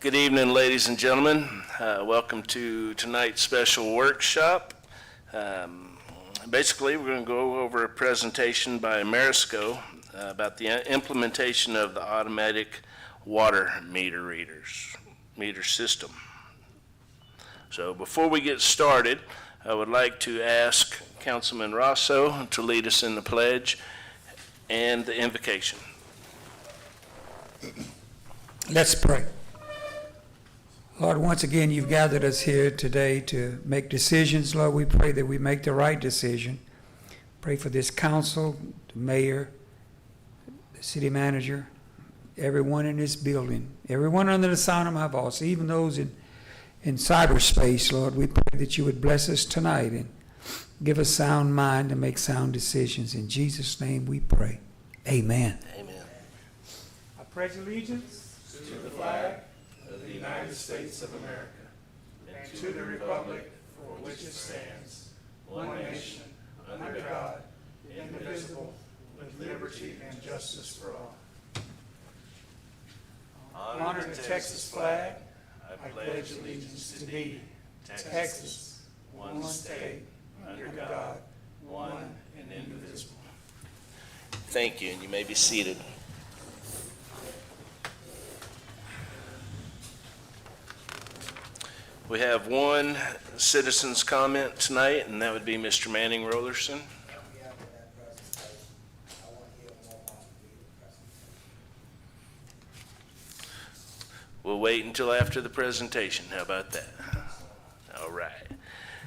Good evening, ladies and gentlemen. Welcome to tonight's special workshop. Basically, we're going to go over a presentation by Ameresco about the implementation of the automatic water meter system. So before we get started, I would like to ask Councilman Rosso to lead us in the pledge and the invocation. Let's pray. Lord, once again, you've gathered us here today to make decisions. Lord, we pray that we make the right decision. Pray for this council, the mayor, the city manager, everyone in this building, everyone under the sound of my voice, even those in cyberspace, Lord. We pray that you would bless us tonight and give us sound mind to make sound decisions. In Jesus' name we pray. Amen. Amen. I pledge allegiance to the flag of the United States of America, and to the republic for which it stands, one nation, under God, indivisible, with liberty and justice for all. Honor the Texas flag. I pledge allegiance to thee, Texas, one state, under God, one and indivisible. Thank you, and you may be seated. We have one citizen's comment tonight, and that would be Mr. Manning Rollerson. We'll wait until after the presentation. How about that? All right.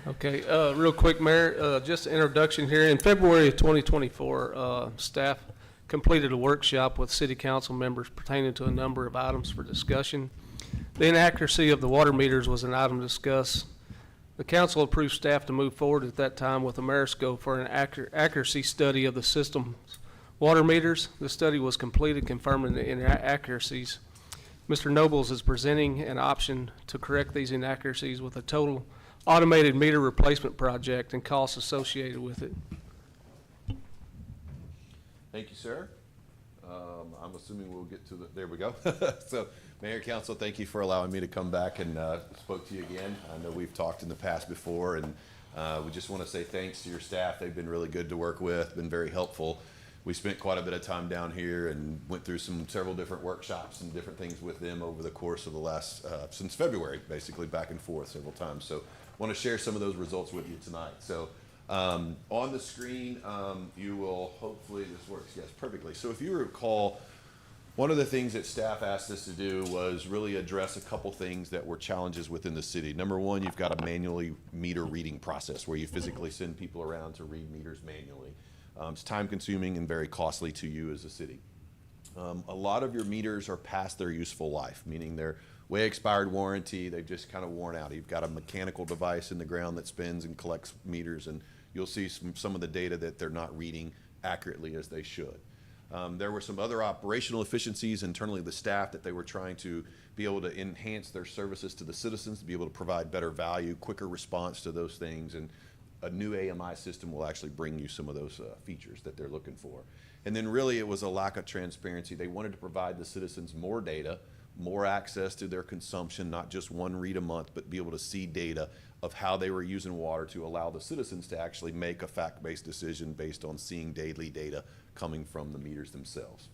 Okay, real quick, Mayor, just an introduction here. In February of 2024, staff completed a workshop with city council members pertaining to a number of items for discussion. The inaccuracy of the water meters was an item discussed. The council approved staff to move forward at that time with Ameresco for an accuracy study of the system's water meters. The study was completed, confirming the inaccuracies. Mr. Nobles is presenting an option to correct these inaccuracies with a total automated meter replacement project and costs associated with it. Thank you, sir. I'm assuming we'll get to the, there we go. So, Mayor, Council, thank you for allowing me to come back and spoke to you again. I know we've talked in the past before, and we just want to say thanks to your staff. They've been really good to work with, been very helpful. We spent quite a bit of time down here and went through several different workshops and different things with them over the course of the last, since February, basically back and forth several times. So want to share some of those results with you tonight. So on the screen, you will, hopefully this works, yes, perfectly. So if you recall, one of the things that staff asked us to do was really address a couple things that were challenges within the city. Number one, you've got a manually meter reading process where you physically send people around to read meters manually. It's time consuming and very costly to you as a city. A lot of your meters are past their useful life, meaning they're way expired warranty, they've just kind of worn out. You've got a mechanical device in the ground that spins and collects meters, and you'll see some of the data that they're not reading accurately as they should. There were some other operational efficiencies internally the staff that they were trying to be able to enhance their services to the citizens, to be able to provide better value, quicker response to those things, and a new AMI system will actually bring you some of those features that they're looking for. And then really it was a lack of transparency. They wanted to provide the citizens more data, more access to their consumption, not just one read a month, but be able to see data of how they were using water to allow the citizens to actually make a fact-based decision based on seeing daily data coming from the meters themselves.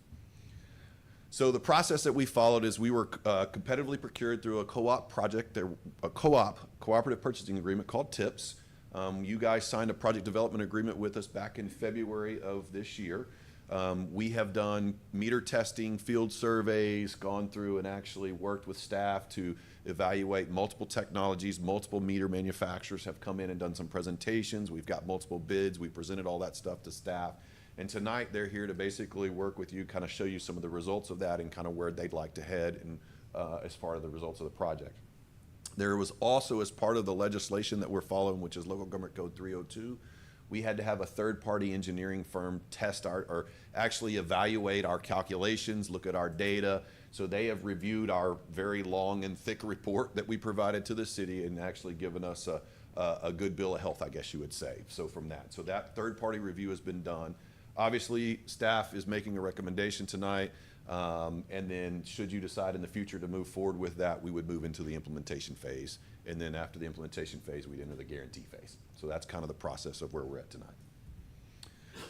So the process that we followed is we were competitively procured through a co-op project, a cooperative purchasing agreement called TIPS. You guys signed a project development agreement with us back in February of this year. We have done meter testing, field surveys, gone through and actually worked with staff to evaluate multiple technologies. Multiple meter manufacturers have come in and done some presentations. We've got multiple bids. We presented all that stuff to staff. And tonight they're here to basically work with you, kind of show you some of the results of that and kind of where they'd like to head and as part of the results of the project. There was also, as part of the legislation that we're following, which is Local Government Code 302, we had to have a third-party engineering firm test or actually evaluate our calculations, look at our data. So they have reviewed our very long and thick report that we provided to the city and actually given us a good bill of health, I guess you would say. So from that, so that third-party review has been done. Obviously, staff is making a recommendation tonight. And then should you decide in the future to move forward with that, we would move into the implementation phase. And then after the implementation phase, we'd enter the guarantee phase. So that's kind of the process of where we're at tonight.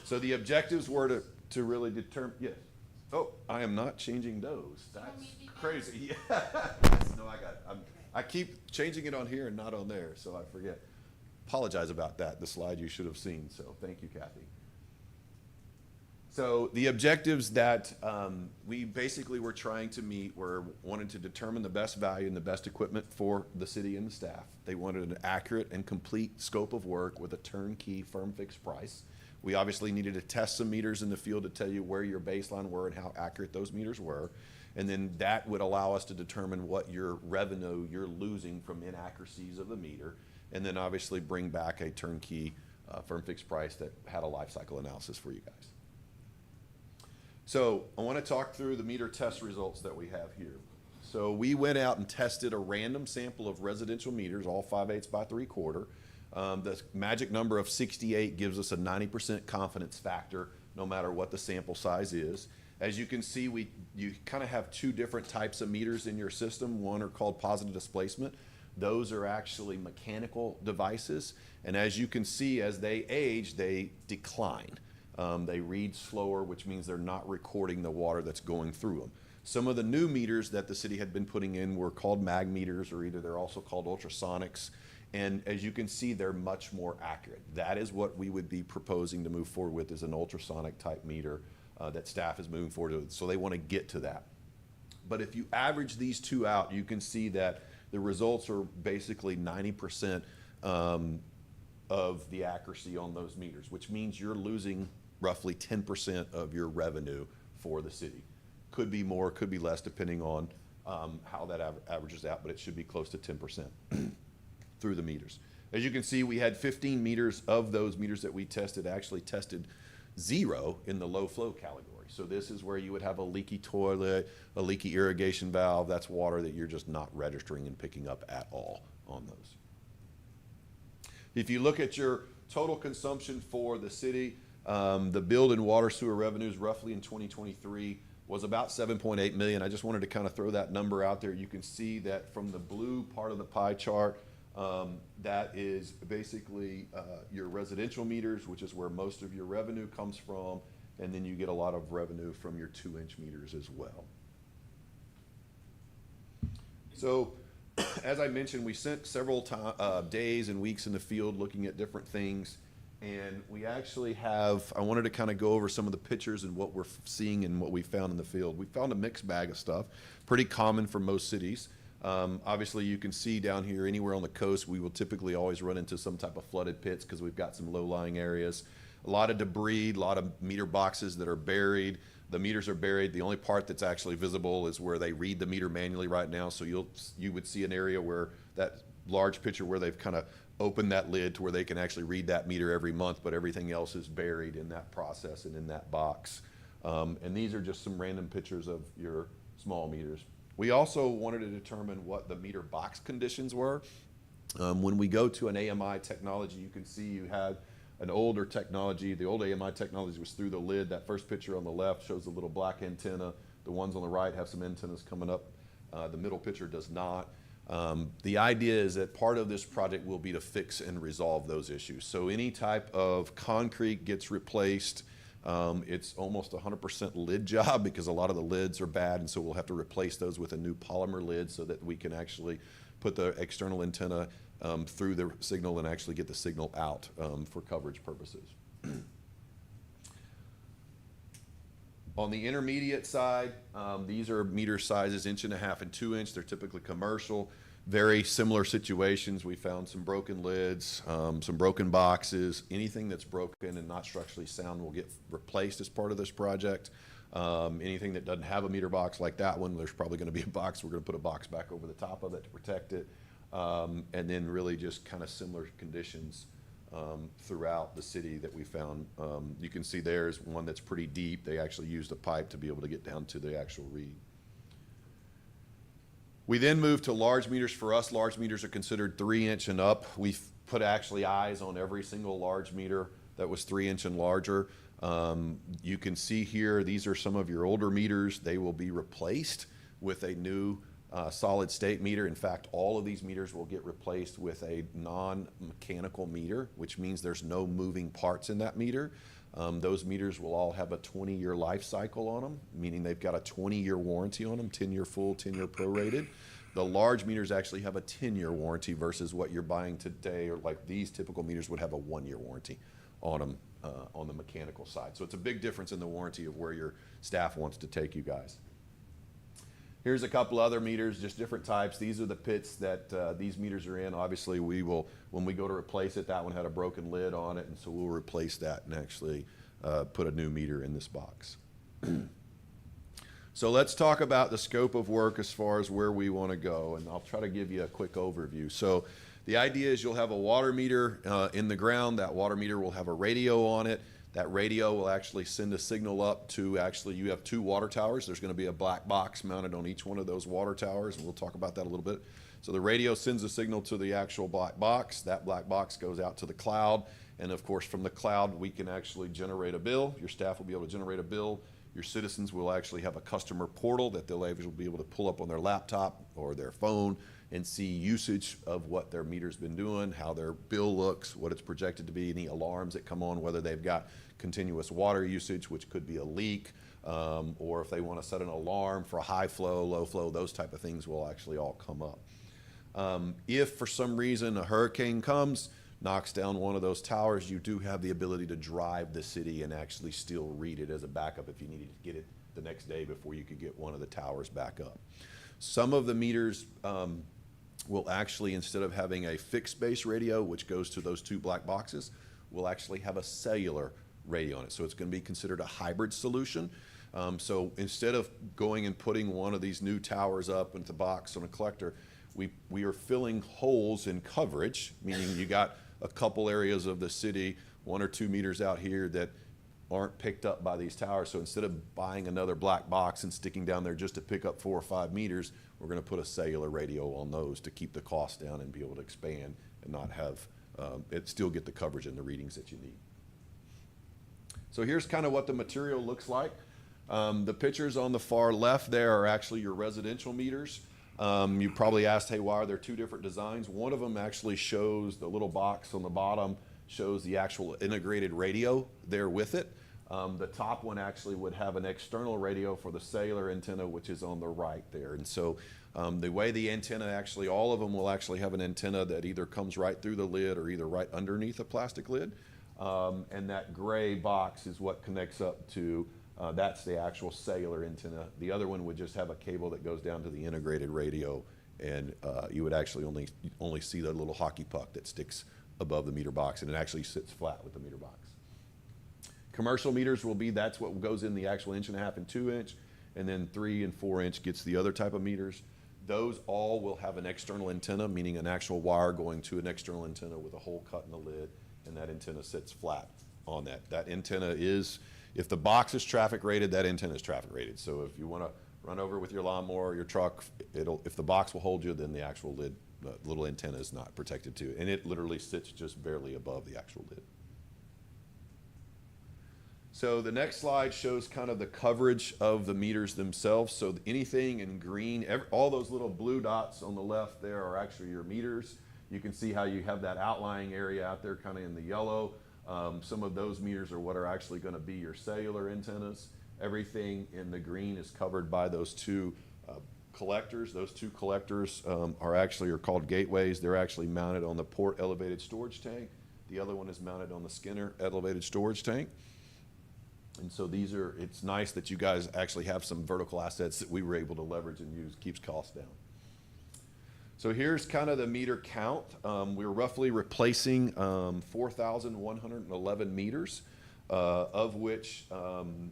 So the objectives were to really determine, yes. Oh, I am not changing those. That's crazy. Yeah. No, I keep changing it on here and not on there, so I forget. Apologize about that, the slide you should have seen, so thank you, Kathy. So the objectives that we basically were trying to meet were wanting to determine the best value and the best equipment for the city and the staff. They wanted an accurate and complete scope of work with a turnkey firm fixed price. We obviously needed to test some meters in the field to tell you where your baseline were and how accurate those meters were. And then that would allow us to determine what your revenue you're losing from inaccuracies of the meter. And then obviously bring back a turnkey firm fixed price that had a life cycle analysis for you guys. So I want to talk through the meter test results that we have here. So we went out and tested a random sample of residential meters, all 5/8 by 3/4. The magic number of 68 gives us a 90% confidence factor, no matter what the sample size is. As you can see, you kind of have two different types of meters in your system. One are called positive displacement. Those are actually mechanical devices. And as you can see, as they age, they decline. They read slower, which means they're not recording the water that's going through them. Some of the new meters that the city had been putting in were called mag meters, or either they're also called ultrasonics. And as you can see, they're much more accurate. That is what we would be proposing to move forward with, is an ultrasonic type meter that staff is moving forward with. So they want to get to that. But if you average these two out, you can see that the results are basically 90% of the accuracy on those meters, which means you're losing roughly 10% of your revenue for the city. Could be more, could be less, depending on how that averages out, but it should be close to 10% through the meters. As you can see, we had 15 meters of those meters that we tested actually tested 0 in the low flow category. So this is where you would have a leaky toilet, a leaky irrigation valve. That's water that you're just not registering and picking up at all on those. If you look at your total consumption for the city, the billed and water sewer revenues roughly in 2023 was about 7.8 million. I just wanted to kind of throw that number out there. You can see that from the blue part of the pie chart, that is basically your residential meters, which is where most of your revenue comes from, and then you get a lot of revenue from your 2-inch meters as well. So, as I mentioned, we spent several days and weeks in the field looking at different things, and we actually have, I wanted to kind of go over some of the pictures and what we're seeing and what we found in the field. We found a mixed bag of stuff, pretty common for most cities. Obviously, you can see down here, anywhere on the coast, we will typically always run into some type of flooded pits because we've got some low-lying areas. A lot of debris, a lot of meter boxes that are buried. The meters are buried. The only part that's actually visible is where they read the meter manually right now. So you would see an area where that large picture where they've kind of opened that lid to where they can actually read that meter every month, but everything else is buried in that process and in that box. And these are just some random pictures of your small meters. We also wanted to determine what the meter box conditions were. When we go to an AMI technology, you can see you had an older technology. The old AMI technology was through the lid. That first picture on the left shows a little black antenna. The ones on the right have some antennas coming up. The middle picture does not. The idea is that part of this project will be to fix and resolve those issues. So any type of concrete gets replaced. It's almost 100% lid job because a lot of the lids are bad, and so we'll have to replace those with a new polymer lid so that we can actually put the external antenna through the signal and actually get the signal out for coverage purposes. On the intermediate side, these are meter sizes 1.5 and 2 inch. They're typically commercial. Very similar situations. We found some broken lids, some broken boxes. Anything that's broken and not structurally sound will get replaced as part of this project. Anything that doesn't have a meter box like that one, there's probably going to be a box. We're going to put a box back over the top of it to protect it. And then really just kind of similar conditions throughout the city that we found. You can see there's one that's pretty deep. They actually used a pipe to be able to get down to the actual read. We then moved to large meters. For us, large meters are considered 3 inch and up. We've put actually eyes on every single large meter that was 3 inch and larger. You can see here, these are some of your older meters. They will be replaced with a new solid state meter. In fact, all of these meters will get replaced with a non-mechanical meter, which means there's no moving parts in that meter. Those meters will all have a 20-year life cycle on them, meaning they've got a 20-year warranty on them, 10-year full, 10-year prorated. The large meters actually have a 10-year warranty versus what you're buying today, or like these typical meters would have a 1-year warranty on them on the mechanical side. So it's a big difference in the warranty of where your staff wants to take you guys. Here's a couple other meters, just different types. These are the pits that these meters are in. Obviously, we will, when we go to replace it, that one had a broken lid on it, and so we'll replace that and actually put a new meter in this box. So let's talk about the scope of work as far as where we want to go, and I'll try to give you a quick overview. So the idea is you'll have a water meter in the ground. That water meter will have a radio on it. That radio will actually send a signal up to, actually, you have 2 water towers. There's going to be a black box mounted on each one of those water towers, and we'll talk about that a little bit. So the radio sends a signal to the actual black box. That black box goes out to the cloud, and of course from the cloud we can actually generate a bill. Your staff will be able to generate a bill. Your citizens will actually have a customer portal that they'll be able to pull up on their laptop or their phone and see usage of what their meter's been doing, how their bill looks, what it's projected to be, any alarms that come on, whether they've got continuous water usage, which could be a leak, or if they want to set an alarm for a high flow, low flow, those type of things will actually all come up. If for some reason a hurricane comes, knocks down one of those towers, you do have the ability to drive the city and actually still read it as a backup if you needed to get it the next day before you could get one of the towers back up. Some of the meters will actually, instead of having a fixed base radio, which goes to those 2 black boxes, will actually have a cellular radio on it. So it's going to be considered a hybrid solution. So instead of going and putting one of these new towers up into the box on a collector, we are filling holes in coverage, meaning you got a couple areas of the city, 1 or 2 meters out here that aren't picked up by these towers. So instead of buying another black box and sticking down there just to pick up 4 or 5 meters, we're going to put a cellular radio on those to keep the cost down and be able to expand and not have it still get the coverage and the readings that you need. So here's kind of what the material looks like. The pictures on the far left there are actually your residential meters. You probably asked, hey, why are there 2 different designs? One of them actually shows the little box on the bottom, shows the actual integrated radio there with it. The top one actually would have an external radio for the cellular antenna, which is on the right there. And so the way the antenna actually, all of them will actually have an antenna that either comes right through the lid or either right underneath a plastic lid. And that gray box is what connects up to, that's the actual cellular antenna. The other one would just have a cable that goes down to the integrated radio, and you would actually only see the little hockey puck that sticks above the meter box, and it actually sits flat with the meter box. Commercial meters will be, that's what goes in the actual 1.5 and 2 inch, and then 3 and 4 inch gets the other type of meters. Those all will have an external antenna, meaning an actual wire going to an external antenna with a hole cut in the lid, and that antenna sits flat on that. That antenna is, if the box is traffic rated, that antenna is traffic rated. So if you want to run over with your lawnmower or your truck, if the box will hold you, then the actual lid, little antenna is not protected too. And it literally sits just barely above the actual lid. So the next slide shows kind of the coverage of the meters themselves. So anything in green, all those little blue dots on the left there are actually your meters. You can see how you have that outlying area out there kind of in the yellow. Some of those meters are what are actually going to be your cellular antennas. Everything in the green is covered by those 2 collectors. Those 2 collectors are called gateways. They're actually mounted on the port elevated storage tank. The other one is mounted on the Skinner elevated storage tank. And so it's nice that you guys actually have some vertical assets that we were able to leverage and use, keeps costs down. So here's kind of the meter count. We're roughly replacing 4,111 meters, of which, I'm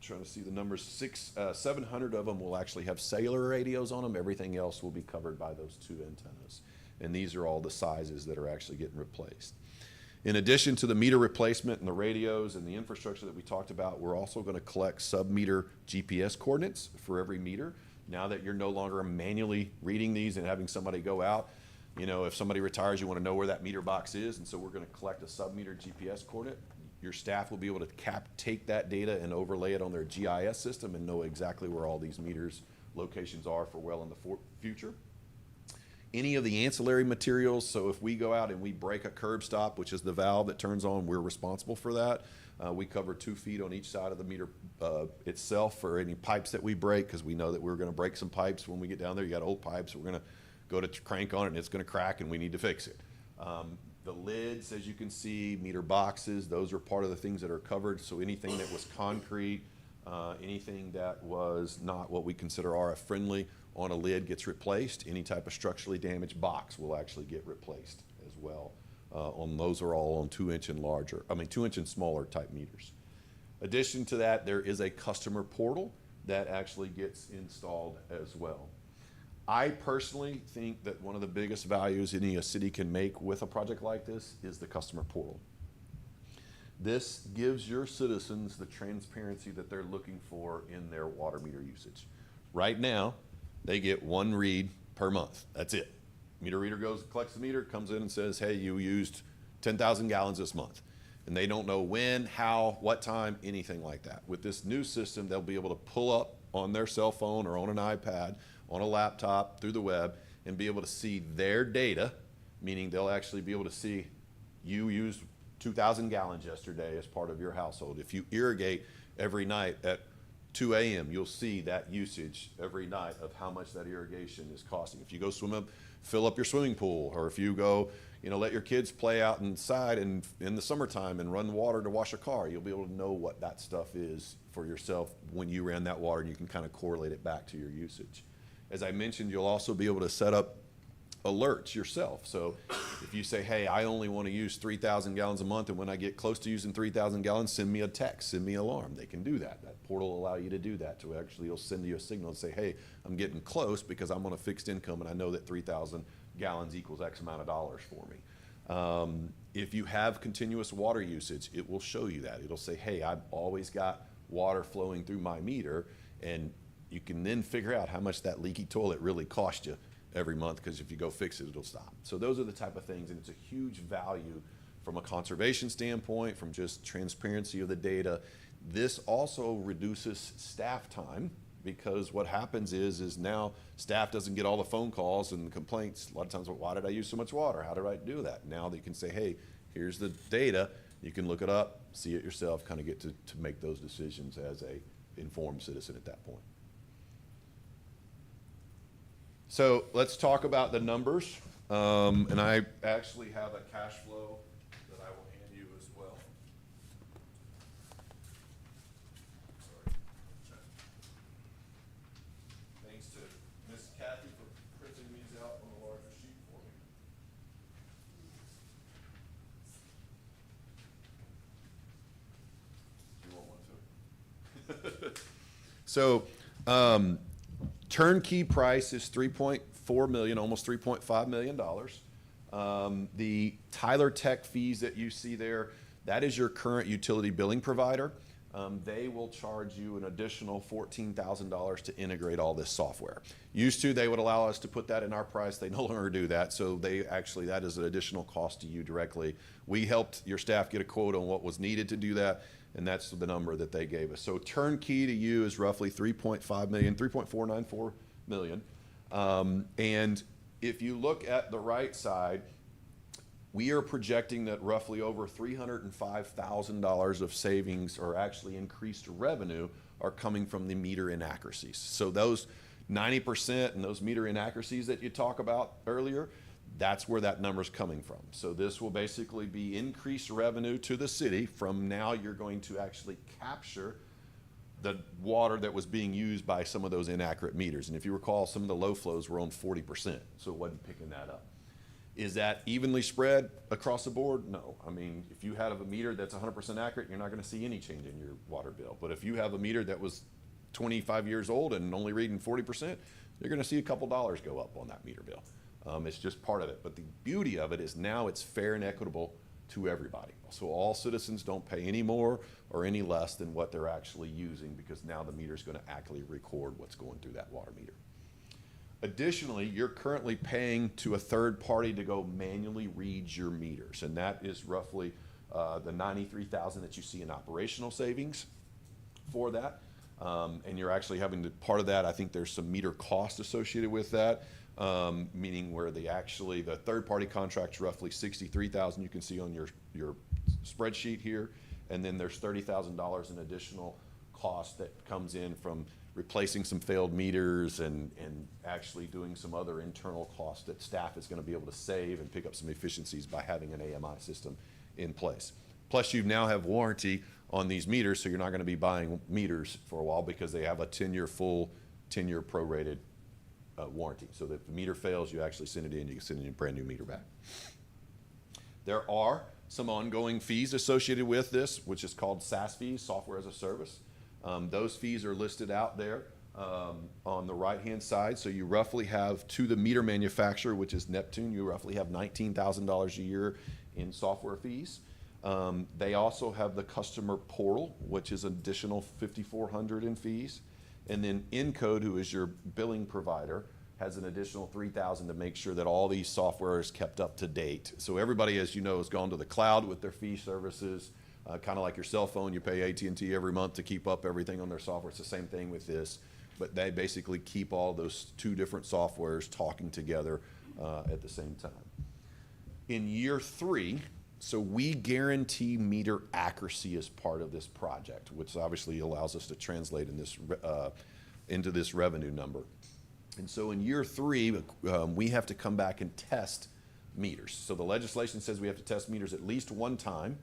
trying to see the numbers, 700 of them will actually have cellular radios on them. Everything else will be covered by those 2 antennas. And these are all the sizes that are actually getting replaced. In addition to the meter replacement and the radios and the infrastructure that we talked about, we're also going to collect sub-meter GPS coordinates for every meter. Now that you're no longer manually reading these and having somebody go out, if somebody retires, you want to know where that meter box is, and so we're going to collect a sub-meter GPS coordinate. Your staff will be able to take that data and overlay it on their GIS system and know exactly where all these meters locations are for well in the future. Any of the ancillary materials, so if we go out and we break a curb stop, which is the valve that turns on, we're responsible for that. We cover 2 feet on each side of the meter itself for any pipes that we break, because we know that we're gonna break some pipes when we get down there. You got old pipes, we're gonna go to crank on it and it's gonna crack and we need to fix it. The lids, as you can see, meter boxes, those are part of the things that are covered. So anything that was concrete, anything that was not what we consider RF friendly on a lid gets replaced. Any type of structurally damaged box will actually get replaced as well. Those are all on 2-inch and larger, 2-inch and smaller type meters. Addition to that, there is a customer portal that actually gets installed as well. I personally think that one of the biggest values any city can make with a project like this is the customer portal. This gives your citizens the transparency that they're looking for in their water meter usage. Right now, they get 1 read per month. That's it. Meter reader goes, collects the meter, comes in and says, hey, you used 10,000 gallons this month. And they don't know when, how, what time, anything like that. With this new system, they'll be able to pull up on their cell phone or on an iPad, on a laptop, through the web, and be able to see their data, meaning they'll actually be able to see you used 2,000 gallons yesterday as part of your household. If you irrigate every night at 2 a.m., you'll see that usage every night of how much that irrigation is costing. If you go swim up, fill up your swimming pool, or if you go, let your kids play out inside in the summertime and run water to wash a car, you'll be able to know what that stuff is for yourself when you ran that water, and you can kind of correlate it back to your usage. As I mentioned, you'll also be able to set up alerts yourself. So if you say, hey, I only want to use 3,000 gallons a month, and when I get close to using 3,000 gallons, send me a text, send me an alarm. They can do that. That portal will allow you to do that. To actually, it'll send you a signal and say, hey, I'm getting close because I'm on a fixed income and I know that 3,000 gallons equals X amount of dollars for me. If you have continuous water usage, it will show you that. It'll say, hey, I've always got water flowing through my meter, and you can then figure out how much that leaky toilet really cost you every month, because if you go fix it, it'll stop. So those are the type of things, and it's a huge value from a conservation standpoint, from just transparency of the data. This also reduces staff time, because what happens is now staff doesn't get all the phone calls and complaints. A lot of times, well, why did I use so much water? How did I do that? Now they can say, hey, here's the data. You can look it up, see it yourself, kind of get to make those decisions as a informed citizen at that point. So let's talk about the numbers. And I actually have a cash flow that I will hand you as well. Sorry. Thanks to Miss Kathy for printing these out on a larger sheet for me. Do you want one too? So, turnkey price is $3.4 million, almost $3.5 million. The Tyler Tech fees that you see there, that is your current utility billing provider. They will charge you an additional $14,000 to integrate all this software. Used to, they would allow us to put that in our price. They no longer do that. So that is an additional cost to you directly. We helped your staff get a quote on what was needed to do that, and that's the number that they gave us. So turnkey to you is roughly $3.5 million, $3.494 million. And if you look at the right side, we are projecting that roughly over $305,000 of savings, or actually increased revenue, are coming from the meter inaccuracies. So those 90% and those meter inaccuracies that you talked about earlier, that's where that number's coming from. So this will basically be increased revenue to the city. From now, you're going to actually capture the water that was being used by some of those inaccurate meters. And if you recall, some of the low flows were on 40%, so it wasn't picking that up. Is that evenly spread across the board? No. I mean, if you have a meter that's 100% accurate, you're not going to see any change in your water bill. But if you have a meter that was 25 years old and only reading 40%, you're going to see a couple dollars go up on that meter bill. It's just part of it. But the beauty of it is now it's fair and equitable to everybody. So all citizens don't pay any more or any less than what they're actually using, because now the meter is going to accurately record what's going through that water meter. Additionally, you're currently paying to a third party to go manually read your meters, and that is roughly the 93,000 that you see in operational savings for that. And you're actually having to, part of that, I think there's some meter cost associated with that, meaning where the third-party contract's roughly 63,000, you can see on your spreadsheet here. And then there's $30,000 in additional cost that comes in from replacing some failed meters and actually doing some other internal costs that staff is gonna be able to save and pick up some efficiencies by having an AMI system in place. Plus, you now have warranty on these meters, so you're not gonna be buying meters for a while because they have a 10-year prorated warranty. So that if the meter fails, you actually send it in, you can send in a brand new meter back. There are some ongoing fees associated with this, which is called SaaS fees, software as a service. Those fees are listed out there on the right-hand side. So you roughly have, to the meter manufacturer, which is Neptune, you roughly have $19,000 a year in software fees. They also have the customer portal, which is additional $5,400 in fees. And then Encode, who is your billing provider, has an additional $3,000 to make sure that all these software is kept up to date. So everybody, as you know, has gone to the cloud with their fee services. Kind of like your cell phone, you pay AT&T every month to keep up everything on their software. It's the same thing with this, but they basically keep all those two different softwares talking together at the same time. In year 3, so we guarantee meter accuracy as part of this project, which obviously allows us to translate in this, into this revenue number. And so in year 3, we have to come back and test meters. So the legislation says we have to test meters at least one time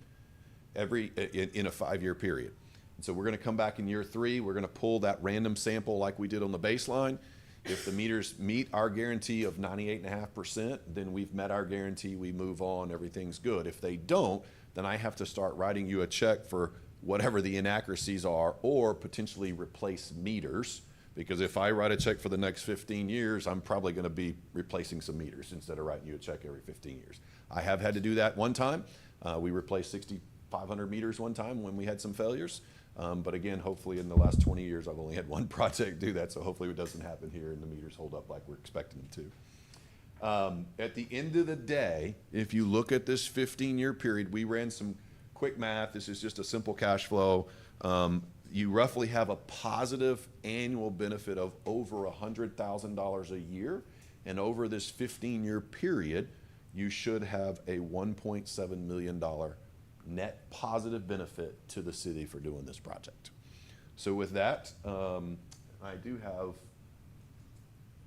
in a 5-year period. And so we're going to come back in year 3. We're going to pull that random sample like we did on the baseline. If the meters meet our guarantee of 98.5%, then we've met our guarantee, we move on, everything's good. If they don't, then I have to start writing you a check for whatever the inaccuracies are, or potentially replace meters. Because if I write a check for the next 15 years, I'm probably going to be replacing some meters instead of writing you a check every 15 years. I have had to do that one time. We replaced 6,500 meters one time when we had some failures. But again, hopefully in the last 20 years, I've only had one project do that, so hopefully it doesn't happen here and the meters hold up like we're expecting them to. At the end of the day, if you look at this 15-year period, we ran some quick math. This is just a simple cash flow. You roughly have a positive annual benefit of over $100,000 a year. And over this 15-year period, you should have a $1.7 million net positive benefit to the city for doing this project. So with that, I do have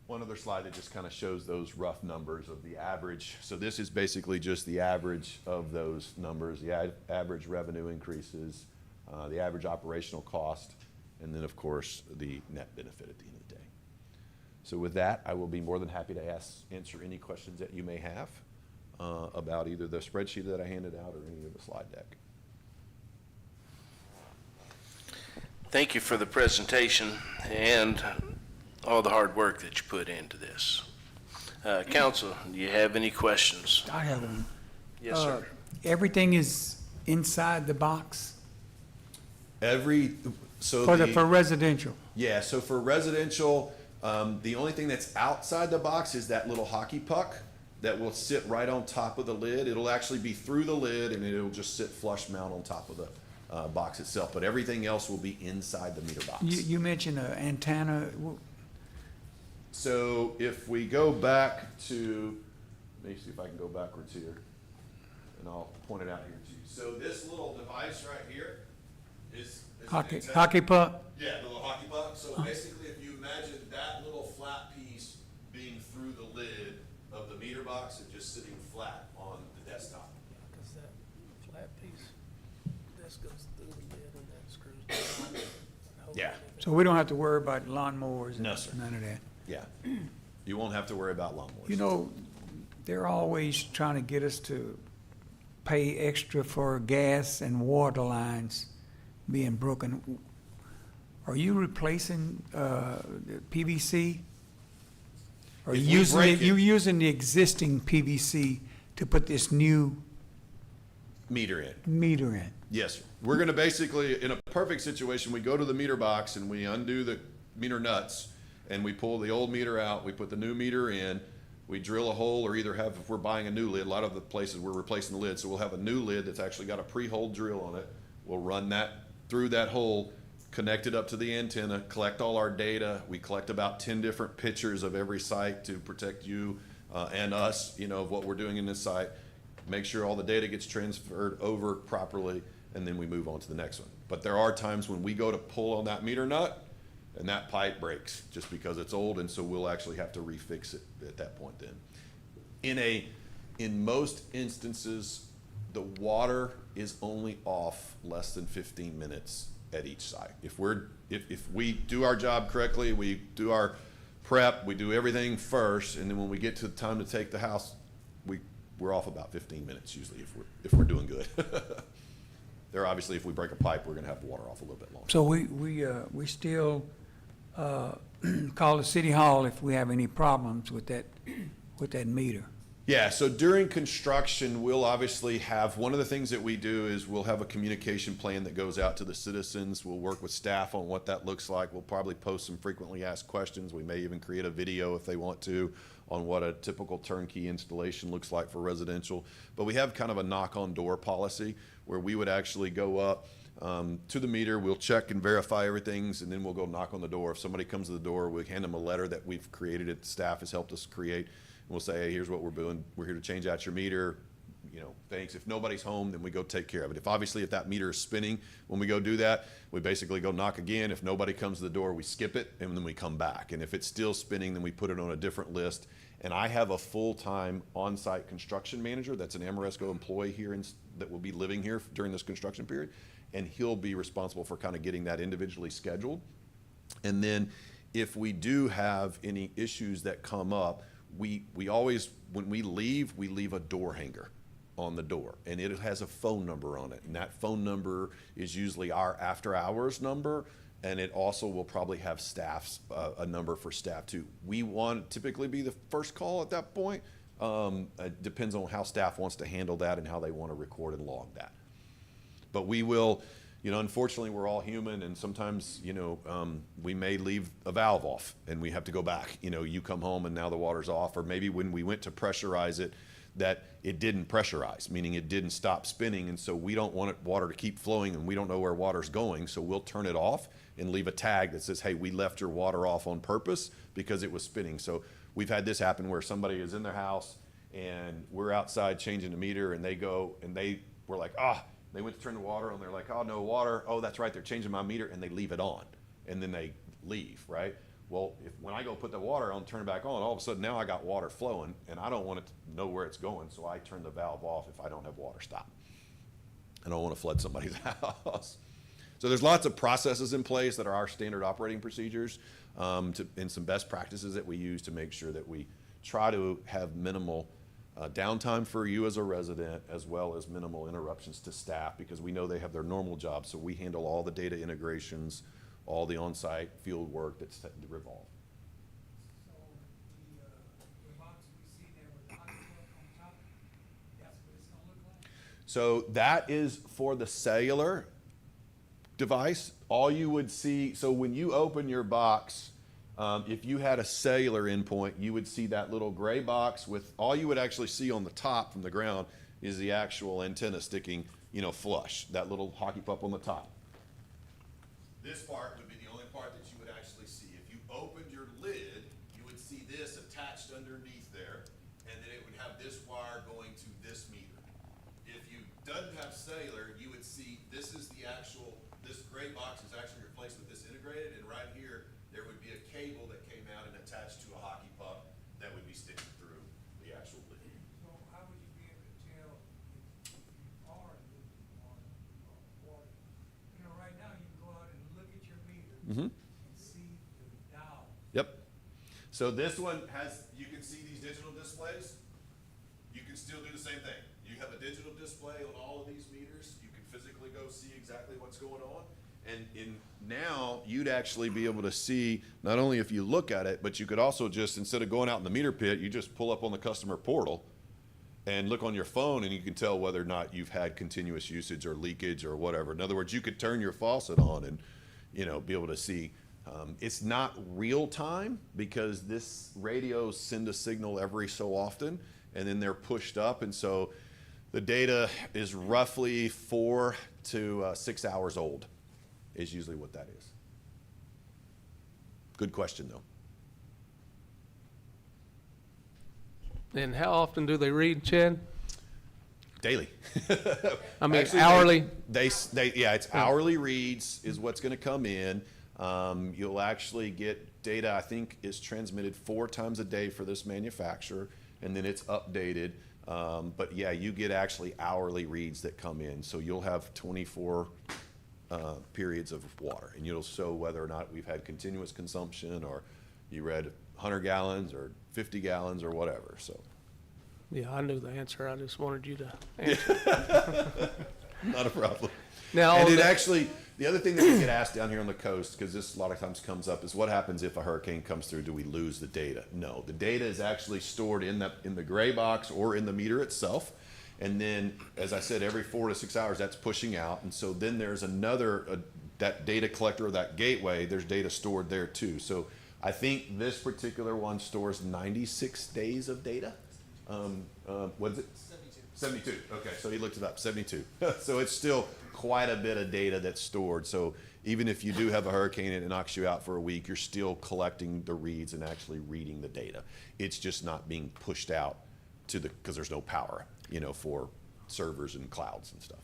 one other slide that just kind of shows those rough numbers of the average. So this is basically just the average of those numbers, the average revenue increases, the average operational cost, and then of course the net benefit at the end of the day. So with that, I will be more than happy to answer any questions that you may have about either the spreadsheet that I handed out or any of the slide deck. Thank you for the presentation and all the hard work that you put into this. Council, do you have any questions? I have one. Yes, sir. Everything is inside the box So for residential. yeah, so for residential, the only thing that's outside the box is that little hockey puck that will sit right on top of the lid. It'll actually be through the lid and it'll just sit flush mount on top of the box itself, but everything else will be inside the meter box. You mentioned an antenna. So if we go back to, let me see if I can go backwards here, and I'll point it out here to you. So this little device right here is an antenna. Hockey puck? Yeah, the little hockey puck. So basically, if you imagine that little flat piece being through the lid of the meter box and just sitting flat on the desktop. Because that flat piece, this goes through the lid and that screws down. Yeah. So we don't have to worry about lawnmowers and No, sir. none of that. Yeah. You won't have to worry about lawnmowers. You know, they're always trying to get us to pay extra for gas and water lines being broken. Are you replacing the PVC? Or If we using break it- you using the existing PVC to put this new meter in. meter in? Yes, sir. We're gonna basically, in a perfect situation, we go to the meter box and we undo the meter nuts and we pull the old meter out, we put the new meter in. we drill a hole, or either have, if we're buying a new lid, a lot of the places we're replacing the lid, so we'll have a new lid that's actually got a pre-hole drill on it. We'll run that through that hole, connect it up to the antenna, collect all our data. We collect about 10 different pictures of every site to protect you and us, you know, of what we're doing in this site. Make sure all the data gets transferred over properly, and then we move on to the next one. But there are times when we go to pull on that meter nut, and that pipe breaks just because it's old, and so we'll actually have to refix it at that point then. In most instances, the water is only off less than 15 minutes at each site. If we do our job correctly, we do our prep, we do everything first, and then when we get to the time to take the house, we're off about 15 minutes usually if we're doing good. There, obviously, if we break a pipe, we're gonna have the water off a little bit longer. So we still call the city hall if we have any problems with that meter. Yeah, so during construction, we'll obviously have, one of the things that we do is we'll have a communication plan that goes out to the citizens. We'll work with staff on what that looks like. We'll probably post some frequently asked questions. We may even create a video if they want to on what a typical turnkey installation looks like for residential. But we have kind of a knock on door policy where we would actually go up to the meter, we'll check and verify everything, and then we'll go knock on the door. If somebody comes to the door, we hand them a letter that we've created, that the staff has helped us create. And we'll say, hey, here's what we're doing. We're here to change out your meter. You know, thanks. If nobody's home, then we go take care of it. If that meter is spinning, when we go do that, we basically go knock again. If nobody comes to the door, we skip it, and then we come back. And if it's still spinning, then we put it on a different list. And I have a full-time on-site construction manager that's an Ameresco employee here that will be living here during this construction period. And he'll be responsible for kind of getting that individually scheduled. And then if we do have any issues that come up, we always, when we leave a door hanger on the door, and it has a phone number on it. And that phone number is usually our after hours number. And it also will probably have staff's, a number for staff too. We want to typically be the first call at that point. It depends on how staff wants to handle that and how they want to record and log that. But we will, you know, unfortunately, we're all human, and sometimes, you know, we may leave a valve off and we have to go back. You know, you come home and now the water's off, or maybe when we went to pressurize it, that it didn't pressurize, meaning it didn't stop spinning, and so we don't want water to keep flowing, and we don't know where water's going, so we'll turn it off and leave a tag that says, hey, we left your water off on purpose because it was spinning. So we've had this happen where somebody is in their house and we're outside changing the meter, and they go and they were like, they went to turn the water on, they're like, oh, no water, oh, that's right, they're changing my meter, and they leave it on, and then they leave, right? Well, when I go put the water on, turn it back on, all of a sudden now I got water flowing, and I don't want it to know where it's going, so I turn the valve off if I don't have water stop. I don't want to flood somebody's house. So there's lots of processes in place that are our standard operating procedures, and some best practices that we use to make sure that we try to have minimal downtime for you as a resident, as well as minimal interruptions to staff, because we know they have their normal jobs, so we handle all the data integrations, all the on-site field work that's set to revolve. So the box we see there with the hot plug on top, that's what it's gonna look like? So that is for the cellular device. All you would see, so when you open your box, if you had a cellular endpoint, you would see that little gray box with, all you would actually see on the top from the ground is the actual antenna sticking, you know, flush, that little hockey puck on the top. This part would be the only part that you would actually see. If you opened your lid, you would see this attached underneath there, and then it would have this wire going to this meter. If you doesn't have cellular, you would see this is the actual, this gray box is actually replaced with this integrated, and right here, there would be a cable that came out and attached to a hockey puck that would be sticking through the actual lid. So how would you be able to tell if you are losing water? You know, right now, you can go out and look at your meter and see the dial. Yep. So this one has, you can see these digital displays. You can still do the same thing. You have a digital display on all of these meters. You can physically go see exactly what's going on. And now you'd actually be able to see, not only if you look at it, but you could also just, instead of going out in the meter pit, you just pull up on the customer portal and look on your phone, and you can tell whether or not you've had continuous usage or leakage or whatever. In other words, you could turn your faucet on and, you know, be able to see It's not real time because this radios send a signal every so often, and then they're pushed up, and so the data is roughly 4 to 6 hours old, is usually what that is. Good question, though. And how often do they read, Chad? Daily. I mean, Actually, hourly? Yeah, it's hourly reads is what's going to come in. You'll actually get data, I think, is transmitted 4 times a day for this manufacturer, and then it's updated. But yeah, you get actually hourly reads that come in. So you'll have 24 periods of water, and you'll show whether or not we've had continuous consumption, or you read 100 gallons or 50 gallons or whatever. So Yeah, I knew the answer. I just wanted you to answer. not a problem. Now, And on it the- actually, the other thing that we get asked down here on the coast, because this a lot of times comes up, is what happens if a hurricane comes through? Do we lose the data? No, the data is actually stored in the gray box or in the meter itself. And then, as I said, every 4 to 6 hours, that's pushing out. And so then there's another, that data collector or that gateway, there's data stored there too. So I think this particular one stores 96 days of data. What is it? 72. Okay, so he looked it up, 72. So it's still quite a bit of data that's stored. So even if you do have a hurricane and it knocks you out for a week, you're still collecting the reads and actually reading the data. It's just not being pushed out to because there's no power, for servers and clouds and stuff.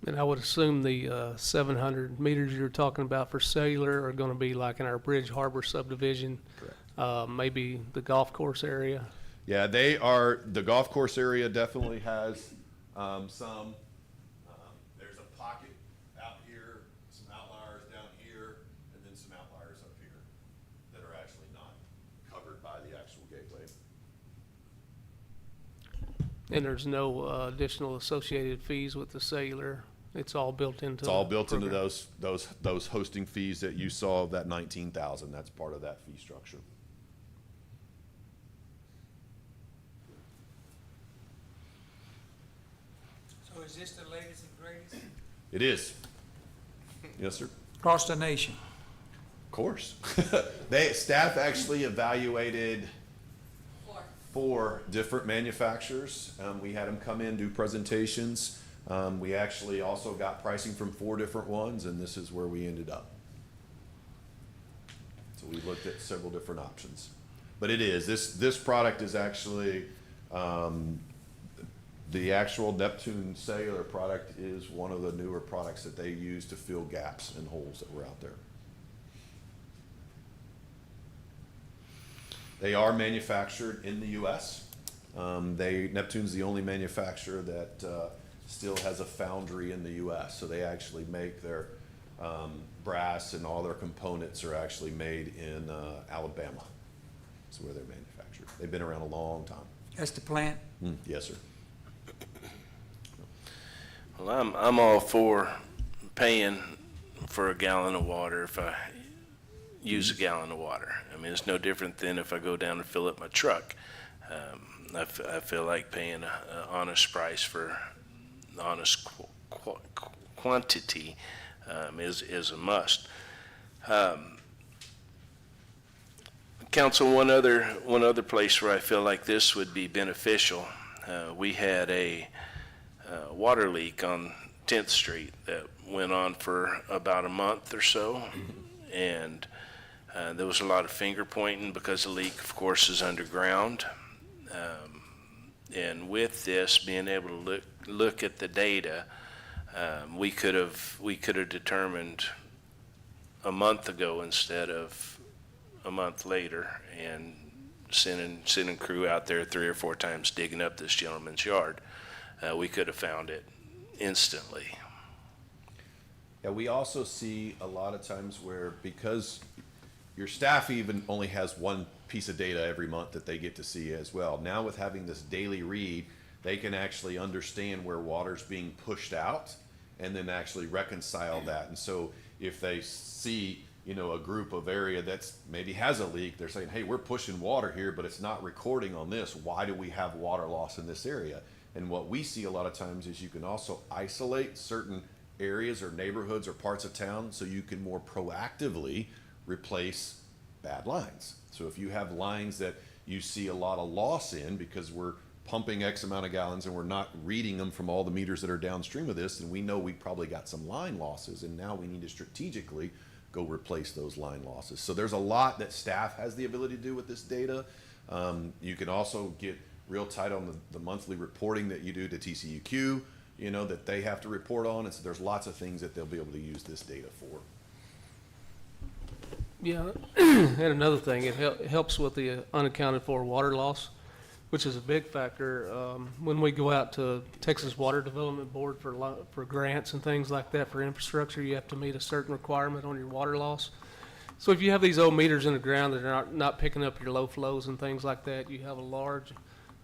And I would assume the 700 meters you're talking about for cellular are going to be like in our Bridge Harbor subdivision. Correct. Maybe the golf course area. Yeah, they are, the golf course area definitely has some. There's a pocket out here, some outliers down here, and then some outliers up here that are actually not covered by the actual gateway. And there's no additional associated fees with the cellular. It's all built into. It's all built into program. those hosting fees that you saw, that 19,000. That's part of that fee structure. So is this the latest and greatest? It is. Yes, sir. Across the nation? Of course. Staff actually evaluated 4 different manufacturers. We had them come in, do presentations. We actually also got pricing from 4 different ones, and this is where we ended up. So we looked at several different options. But it is, this product is actually, the actual Neptune cellular product is one of the newer products that they use to fill gaps and holes that were out there. They are manufactured in the U.S. Neptune's the only manufacturer that still has a foundry in the U.S. So they actually make their brass, and all their components are actually made in Alabama. That's where they're manufactured. They've been around a long time. That's the plant? Yes, sir. Well, I'm all for paying for a gallon of water if I use a gallon of water. I mean, it's no different than if I go down and fill up my truck. I feel like paying an honest price for honest quantity is a must. Council, one other place where I feel like this would be beneficial. We had a water leak on 10th Street that went on for about a month or so, and there was a lot of finger pointing because the leak, of course, is underground. And with this, being able to look at the data, we could have determined a month ago instead of a month later, and sending crew out there 3 or 4 times digging up this gentleman's yard. We could have found it instantly. Yeah, we also see a lot of times where, because your staff even only has one piece of data every month that they get to see as well. Now with having this daily read, they can actually understand where water's being pushed out and then actually reconcile that. And so if they see, a group of area that's maybe has a leak, they're saying, hey, we're pushing water here, but it's not recording on this. Why do we have water loss in this area? And what we see a lot of times is you can also isolate certain areas or neighborhoods or parts of town so you can more proactively replace bad lines. So if you have lines that you see a lot of loss in because we're pumping X amount of gallons and we're not reading them from all the meters that are downstream of this, and we know we probably got some line losses, and now we need to strategically go replace those line losses. So there's a lot that staff has the ability to do with this data. You can also get real tight on the monthly reporting that you do to TCUQ, you know, that they have to report on. And so there's lots of things that they'll be able to use this data for. Yeah, and another thing, it helps with the unaccounted for water loss, which is a big factor. When we go out to Texas Water Development Board for grants and things like that for infrastructure, you have to meet a certain requirement on your water loss. So if you have these old meters in the ground that are not picking up your low flows and things like that, you have a large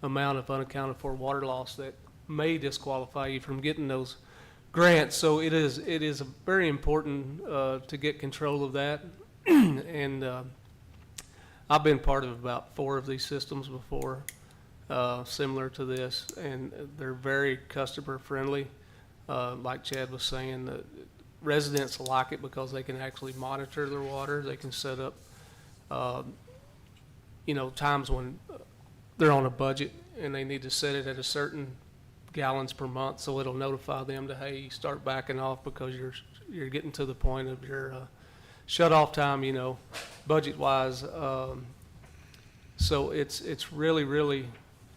amount of unaccounted for water loss that may disqualify you from getting those grants. So it is very important to get control of that. And I've been part of about 4 of these systems before, similar to this, and they're very customer friendly. Like Chad was saying, the residents like it because they can actually monitor their water. They can set up, times when they're on a budget and they need to set it at a certain gallons per month, so it'll notify them to, hey, you start backing off because you're getting to the point of your shut off time, budget wise. So it's really, really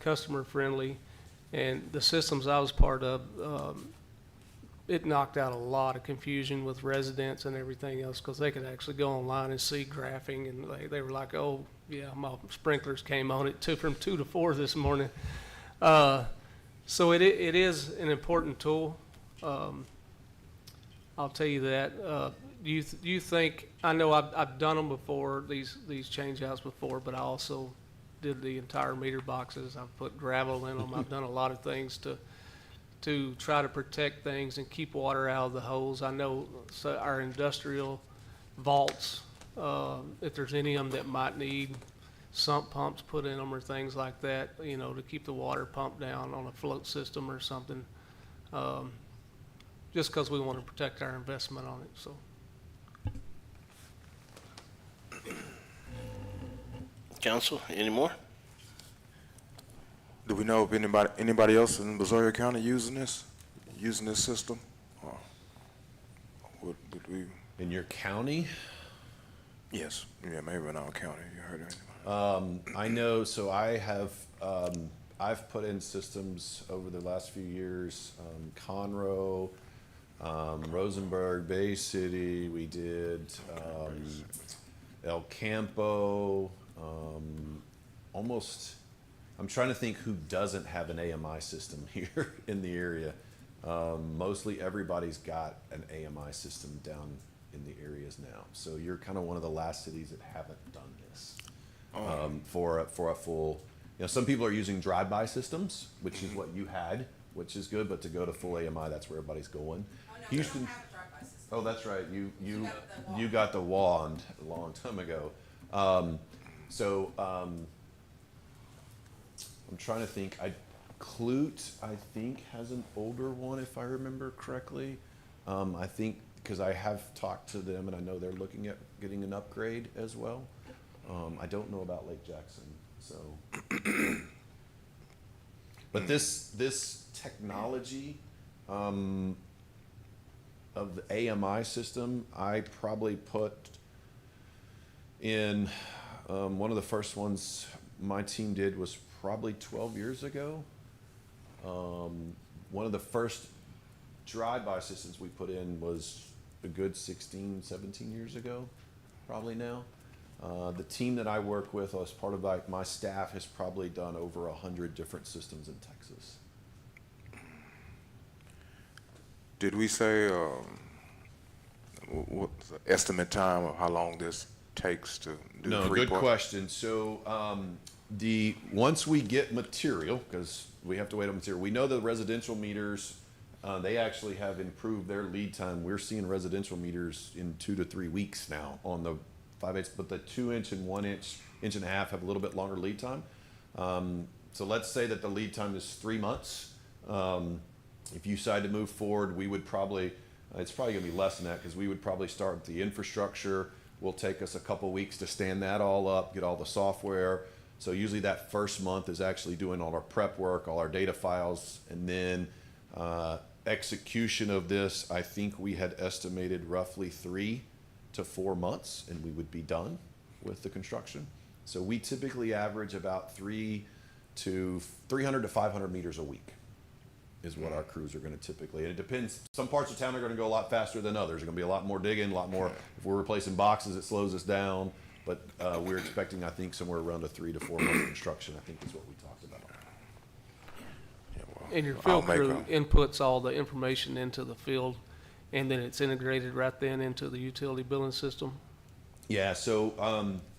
customer friendly, and the systems I was part of, it knocked out a lot of confusion with residents and everything else, because they could actually go online and see graphing, and they were like, oh yeah, my sprinklers came on from 2 to 4 this morning. So it is an important tool. I'll tell you that. Do you think, I know I've done them before, these change outs before, but I also did the entire meter boxes. I've put gravel in them. I've done a lot of things to try to protect things and keep water out of the holes. I know our industrial vaults, if there's any of them that might need sump pumps put in them or things like that, to keep the water pumped down on a float system or something, just because we want to protect our investment on it. So. Council, any more? Do we know if anybody else in Brazoria County using this system? Or would we? In your county? Yes, yeah, maybe in our county. You heard of anybody? I know, so I've put in systems over the last few years, Conroe, Rosenberg, Bay City, we did, El Campo, I'm trying to think who doesn't have an AMI system here in the area. Mostly everybody's got an AMI system down in the areas now. So you're kind of one of the last cities that haven't done this. For a full, some people are using drive-by systems, which is what you had, which is good, but to go to full AMI, that's where everybody's going. Oh, no, Houston, we don't have a drive-by system. oh, that's right, you You got the wand a long time ago. I'm trying to think, Clute, I think, has an older one, if I remember correctly. I think, because I have talked to them and I know they're looking at getting an upgrade as well. I don't know about Lake Jackson, so. But this technology of the AMI system, I probably put in, one of the first ones my team did was probably 12 years ago. One of the first drive-by systems we put in was a good 16, 17 years ago, probably now. The team that I work with as part of my staff has probably done over 100 different systems in Texas. Did we say what's the estimate time of how long this takes to do No, the good report? question. So once we get material, because we have to wait on material, we know the residential meters, they actually have improved their lead time. We're seeing residential meters in 2 to 3 weeks now on the 5/8, but the 2-inch and 1-inch, inch and a half have a little bit longer lead time. So let's say that the lead time is 3 months. If you decide to move forward, we would probably, it's probably gonna be less than that, because we would probably start with the infrastructure, will take us a couple weeks to stand that all up, get all the software. So usually that first month is actually doing all our prep work, all our data files, and then execution of this, I think we had estimated roughly 3 to 4 months, and we would be done with the construction. So we typically average about 300 to 500 meters a week is what our crews are going to typically. And it depends. Some parts of town are going to go a lot faster than others. There's going to be a lot more digging, a lot more. If we're replacing boxes, it slows us down. But we're expecting, I think, somewhere around a 3 to 4 month construction, I think is what we talked about. Yeah, well, And your I'll field make crew a- inputs all the information into the field, and then it's integrated right then into the utility billing system? Yeah, so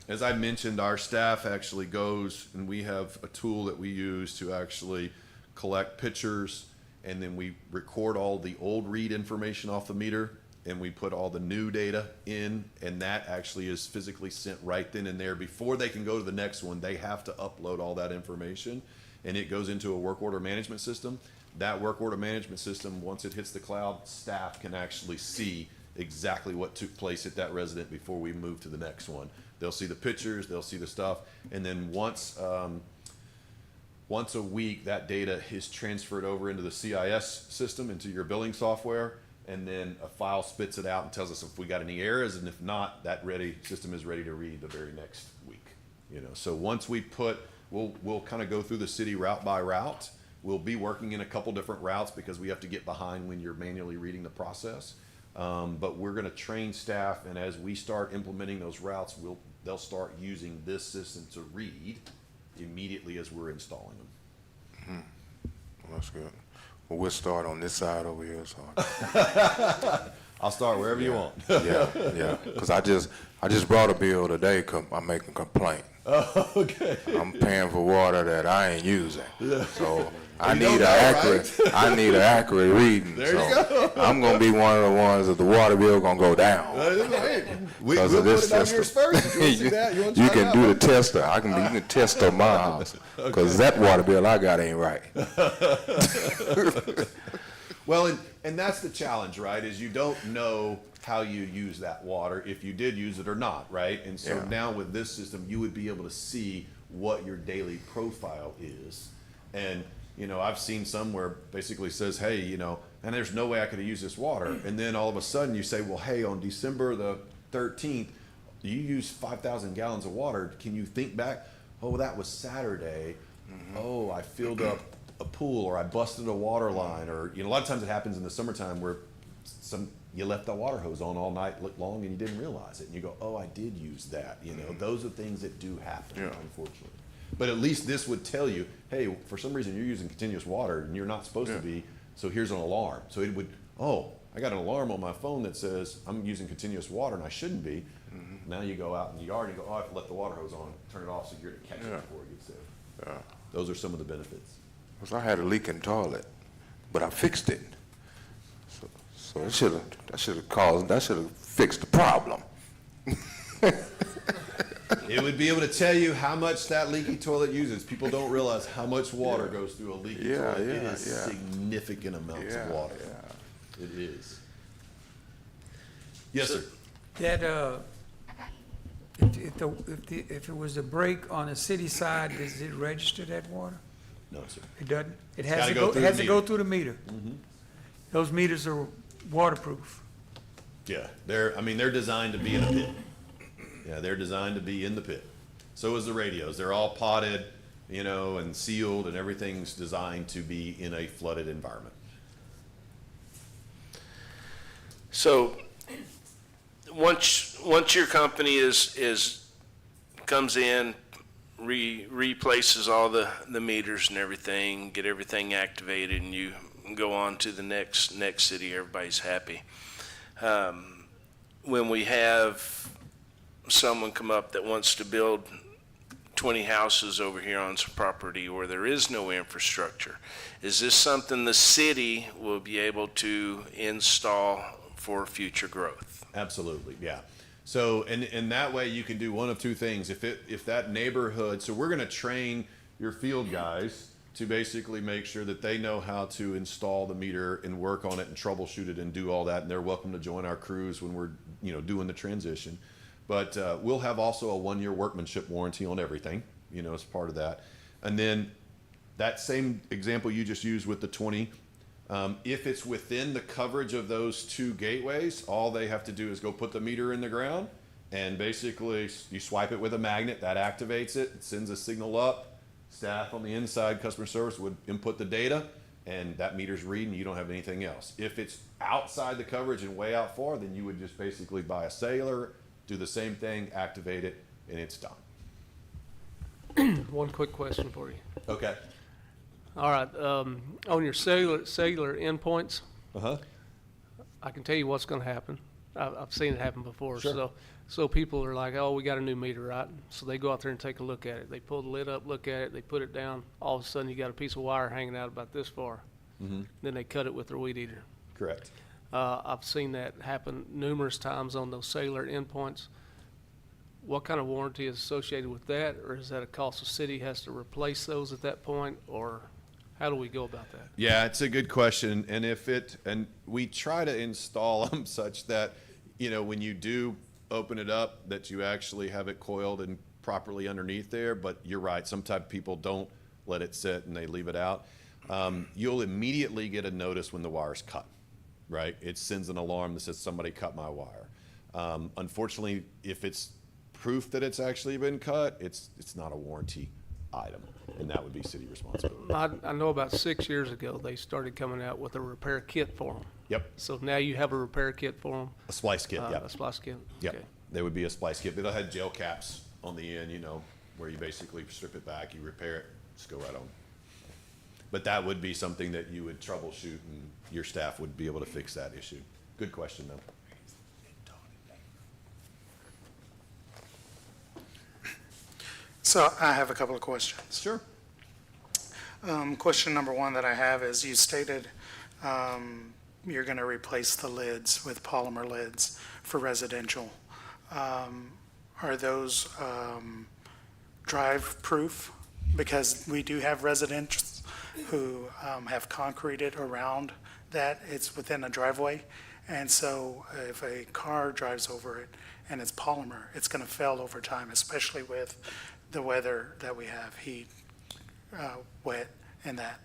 as I mentioned, our staff actually goes and we have a tool that we use to actually collect pictures, and then we record all the old read information off the meter, and we put all the new data in, and that actually is physically sent right then and there. Before they can go to the next one, they have to upload all that information, and it goes into a work order management system. That work order management system, once it hits the cloud, staff can actually see exactly what took place at that resident before we move to the next one. They'll see the pictures, they'll see the stuff, and then once a week, that data is transferred over into the CIS system, into your billing software, and then a file spits it out and tells us if we got any errors, and if not, that system is ready to read the very next week. So once we we'll kind of go through the city route by route. We'll be working in a couple different routes because we have to get behind when you're manually reading the process. But we're going to train staff, and as we start implementing those routes, they'll start using this system to read immediately as we're installing them. Well, that's good. Well, we'll start on this side over here, so. I'll start wherever you want. Yeah, because I just brought a bill today 'cause I'm making a complaint. Okay. I'm paying for water that I ain't using. So I You need don't an know, accurate, I need an accurate reading. There you go. I'm gonna be one of the ones that the water bill gonna go down. We'll Because put of this it on yours system. first. If you want to see that, you want to You try it can do out? the tester. You can test on my house. Because that water bill I got ain't right. Well, and that's the challenge, right? Is you don't know how you use that water, if you did use it or not, right? And so Yeah. now with this system, you would be able to see what your daily profile is. And, I've seen some where basically says, hey, and there's no way I could have used this water. And then all of a sudden you say, well, hey, on December the 13th, you used 5,000 gallons of water. Can you think back? Oh, that was Saturday. Oh, I filled up a pool, or I busted a water line, or a lot of times it happens in the summertime where you left the water hose on all night long and you didn't realize it, and you go, oh, I did use that. Those are things that do happen, Yeah. unfortunately. But at least this would tell you, hey, for some reason you're using continuous water and you're not supposed to be, so here's an alarm. So it would, I got an alarm on my phone that says I'm using continuous water and I shouldn't be. Now you go out in the yard and you go, I have to let the water hose on, turn it off so you're to catch it before it gets there. Yeah. Those are some of the benefits. 'Cause I had a leaking toilet, but I fixed it. So that should have fixed the problem. It would be able to tell you how much that leaky toilet uses. People don't realize how much water goes through a leaky Yeah, toilet. yeah, It is yeah. significant amounts of water. It is. Yes, sir. That, if it was a break on the city side, does it register that water? No, sir. It doesn't? It gotta has to go go, through it has the to go meter. through the meter. Those meters are waterproof. Yeah, they're designed to be in a pit. Yeah, they're designed to be in the pit. So is the radios. They're all potted, and sealed, and everything's designed to be in a flooded environment. So, once your company comes in, replaces all the meters and everything, get everything activated, and you go on to the next city, everybody's happy. When we have someone come up that wants to build 20 houses over here on some property where there is no infrastructure, is this something the city will be able to install for future growth? Absolutely, yeah. So, and that way you can do one of two things. If that neighborhood, so we're gonna train your field guys to basically make sure that they know how to install the meter and work on it and troubleshoot it and do all that, and they're welcome to join our crews when we're, doing the transition. But we'll have also a 1-year workmanship warranty on everything, as part of that. And then that same example you just used with the 20, if it's within the coverage of those 2 gateways, all they have to do is go put the meter in the ground, and basically you swipe it with a magnet, that activates it, it sends a signal up. Staff on the inside, customer service, would input the data, and that meter's reading, you don't have anything else. If it's outside the coverage and way out far, then you would just basically buy a cellular, do the same thing, activate it, and it's done. One quick question for you. Okay. All right, on your cellular endpoints, Uh-huh. I can tell you what's gonna happen. I've seen it happen before. Sure. So people are like, oh, we got a new meter, right? So they go out there and take a look at it. They pull the lid up, look at it, they put it down. All of a sudden, you got a piece of wire hanging out about this far. Then they cut it with their weed eater. Correct. I've seen that happen numerous times on those cellular endpoints. What kind of warranty is associated with that? Or is that a cost the city has to replace those at that point? Or how do we go about that? Yeah, it's a good question. And we try to install them such that, when you do open it up, that you actually have it coiled and properly underneath there. But you're right, sometimes people don't let it sit and they leave it out. You'll immediately get a notice when the wire's cut, right? It sends an alarm that says somebody cut my wire. Unfortunately, if it's proof that it's actually been cut, it's not a warranty item, and that would be city responsibility. I know about 6 years ago, they started coming out with a repair kit for them. Yep, So now you have a repair kit for them? a splice kit, yep. A splice kit? Yep, Okay. there would be a splice kit, but they'll have gel caps on the end, where you basically strip it back, you repair it, just go right on. But that would be something that you would troubleshoot, and your staff would be able to fix that issue. Good question, though. So I have a couple of questions. Sure. Question number one that I have is, you stated you're going to replace the lids with polymer lids for residential. Are those drive-proof? Because we do have residents who have concreted around that. It's within a driveway. And so if a car drives over it and it's polymer, it's going to fail over time, especially with the weather that we have, heat, wet, and that.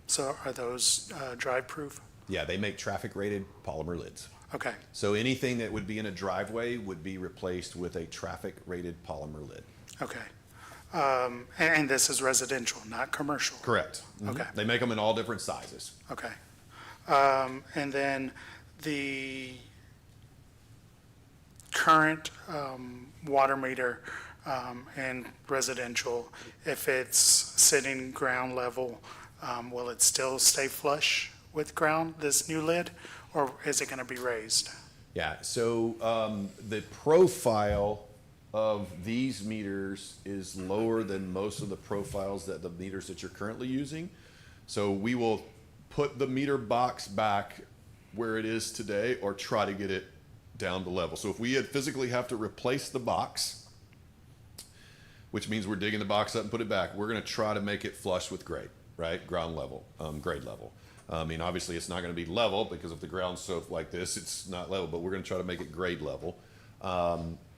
So are those drive-proof? Yeah, they make traffic-rated polymer lids. Okay, So anything that would be in a driveway would be replaced with a traffic-rated polymer lid. okay. And this is residential, not commercial? Correct. Okay. They make them in all different sizes. Okay. And then the current water meter in residential, if it's sitting ground level, will it still stay flush with ground, this new lid, or is it going to be raised? Yeah, so the profile of these meters is lower than most of the profiles that the meters that you're currently using. So we will put the meter box back where it is today, or try to get it down to level. So if we had physically have to replace the box, which means we're digging the box up and put it back, we're gonna try to make it flush with grade, right? Ground level, grade level. I mean, obviously it's not gonna be level, because if the ground's so like this, it's not level, but we're gonna try to make it grade level.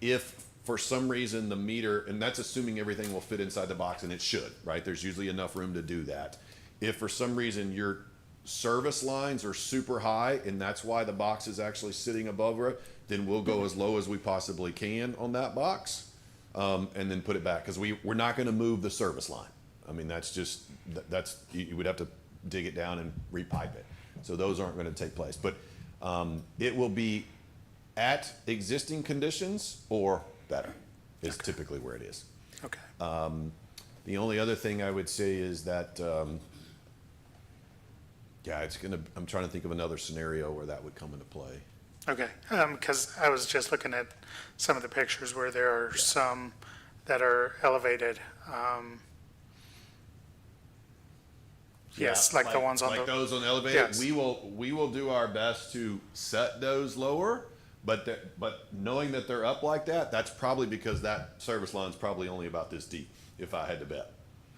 If for some reason the meter, and that's assuming everything will fit inside the box, and it should, right? There's usually enough room to do that. If for some reason your service lines are super high, and that's why the box is actually sitting above it, then we'll go as low as we possibly can on that box, and then put it back, because we're not gonna move the service line. I mean, that's just, you would have to dig it down and repipe it. So those aren't gonna take place. But it will be at existing conditions or better, is typically where it is. Okay. The only other thing I would say is that, I'm trying to think of another scenario where that would come into play. Okay, because I was just looking at some of the pictures where there are some that are elevated. Yes, Yeah, like the ones on like the, those on the elevator. Yes. We will do our best to set those lower, but knowing that they're up like that, that's probably because that service line's probably only about this deep, if I had to bet.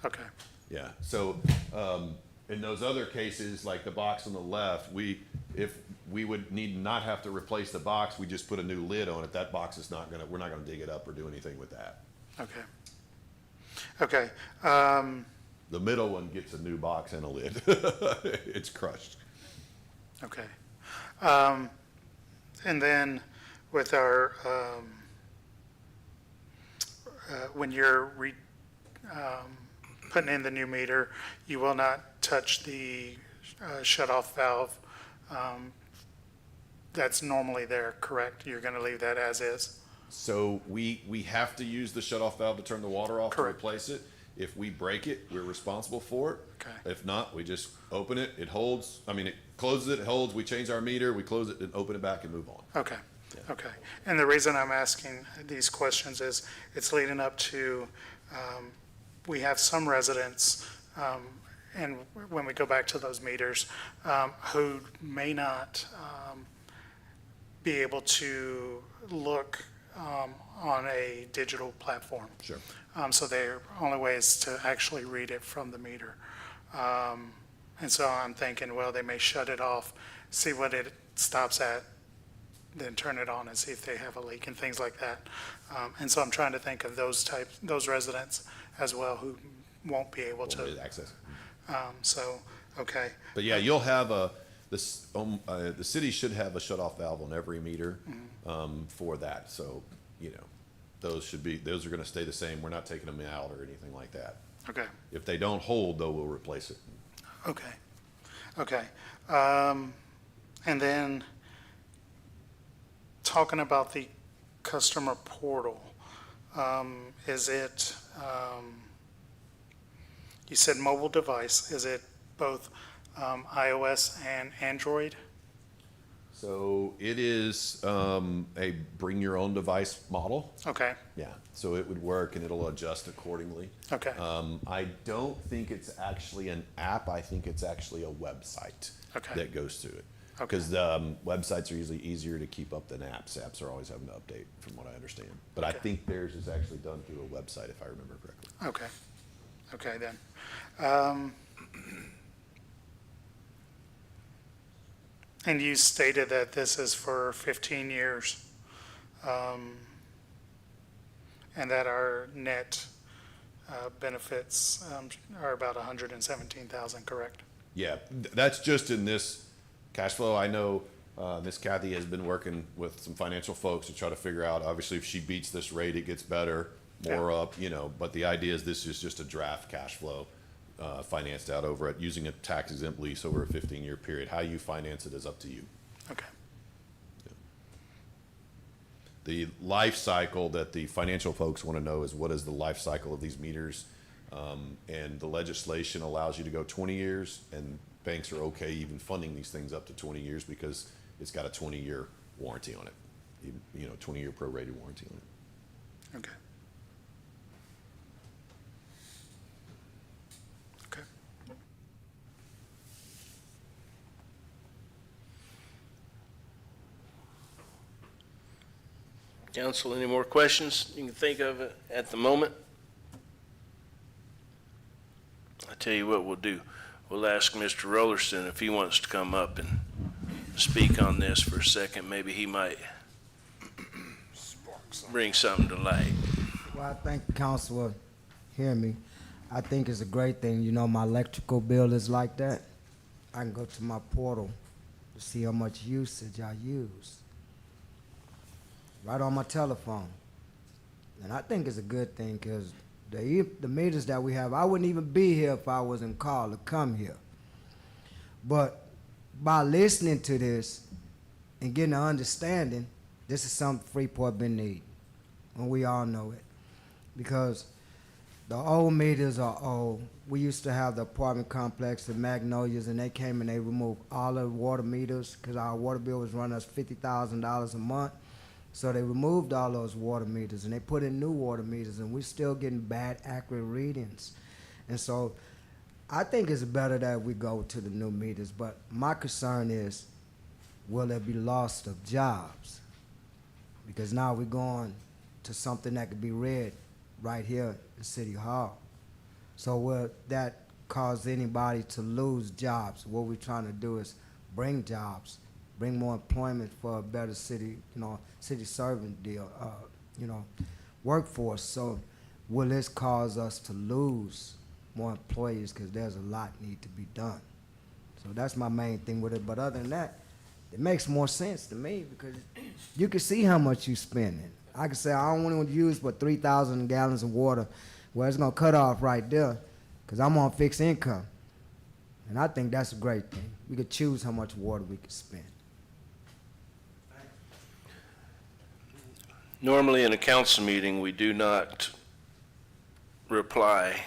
okay, Yeah, so, in those other cases, like the box on the left, if we would need not have to replace the box, we just put a new lid on it, that box is not gonna, we're not gonna dig it up or do anything with that. Okay. Okay. The middle one gets a new box and a lid. It's crushed. Okay. And then with our, when you're putting in the new meter, you will not touch the shut-off valve. That's normally there, correct? You're going to leave that as is? So we have to use the shut-off valve to turn the water off to Correct. replace it. If we break it, we're responsible for it. Okay. If not, we just open it, it holds, I mean, it closes it, it holds, we change our meter, we close it and open it back and move on. Okay, okay. And the reason I'm asking these questions is it's leading up to, we have some residents, and when we go back to those meters, who may not be able to look on a digital platform. Sure. So their only way is to actually read it from the meter. And so I'm thinking, well, they may shut it off, see what it stops at, then turn it on and see if they have a leak and things like that. And so I'm trying to think of those residents as well who won't be able to. Access. So, okay, But yeah, you'll have the city should have a shut-off valve on every meter, for that. So, you know, those are gonna stay the same. We're not taking them out or anything like that. okay, If they don't hold, though, we'll replace it. okay, okay. And then talking about the customer portal, is it, you said mobile device, is it both iOS and Android? So it is a bring your own device model. Okay, Yeah, so it would work and it'll adjust accordingly. okay, I don't think it's actually an app. I think it's actually a website Okay. that goes to it. Okay. Because websites are usually easier to keep up than apps. Apps are always having to update, from what I understand. But I Okay. think theirs is actually done through a website, if I remember correctly. okay, okay then. And you stated that this is for 15 years, and that our net benefits are about 117,000, correct? Yeah, that's just in this cash flow. I know Miss Kathy has been working with some financial folks to try to figure out, obviously, if she beats this rate, it gets better, more up, you know. But the idea is this is just a draft cash flow financed out over it, using a tax exempt lease over a 15-year period. How you finance it is up to you. Okay, The life cycle that the financial folks want to know is what is the life cycle of these meters? And the legislation allows you to go 20 years, and banks are okay even funding these things up to 20 years because it's got a 20-year warranty on it. You know, 20-year prorated warranty on it. okay. Okay. Council, any more questions you can think of at the moment? I tell you what we'll do. We'll ask Mr. Rollerson if he wants to come up and speak on this for a second. Maybe he might bring something to light. Well, I thank the council for hearing me. I think it's a great thing. You know, my electrical bill is like that. I can go to my portal to see how much usage I use. Right on my telephone. And I think it's a good thing because the meters that we have, I wouldn't even be here if I wasn't called to come here. But by listening to this and getting an understanding, this is something Freeport been needing. And we all know it. Because the old meters are old. We used to have the apartment complex, the Magnolias, and they came and they removed all the water meters because our water bill was running us $50,000 a month. So they removed all those water meters and they put in new water meters, and we're still getting bad, accurate readings. And so I think it's better that we go to the new meters, but my concern is, will there be loss of jobs? Because now we're going to something that could be read right here in City Hall. So will that cause anybody to lose jobs? What we're trying to do is bring jobs bring more employment for a better city, city servant deal, workforce. So will this cause us to lose more employees because there's a lot need to be done? So that's my main thing with it. But other than that, it makes more sense to me because you can see how much you spending. I can say I don't want to use but 3,000 gallons of water. Well, it's gonna cut off right there because I'm on fixed income, and I think that's a great thing. We could choose how much water we could spend. Normally in a council meeting, we do not reply,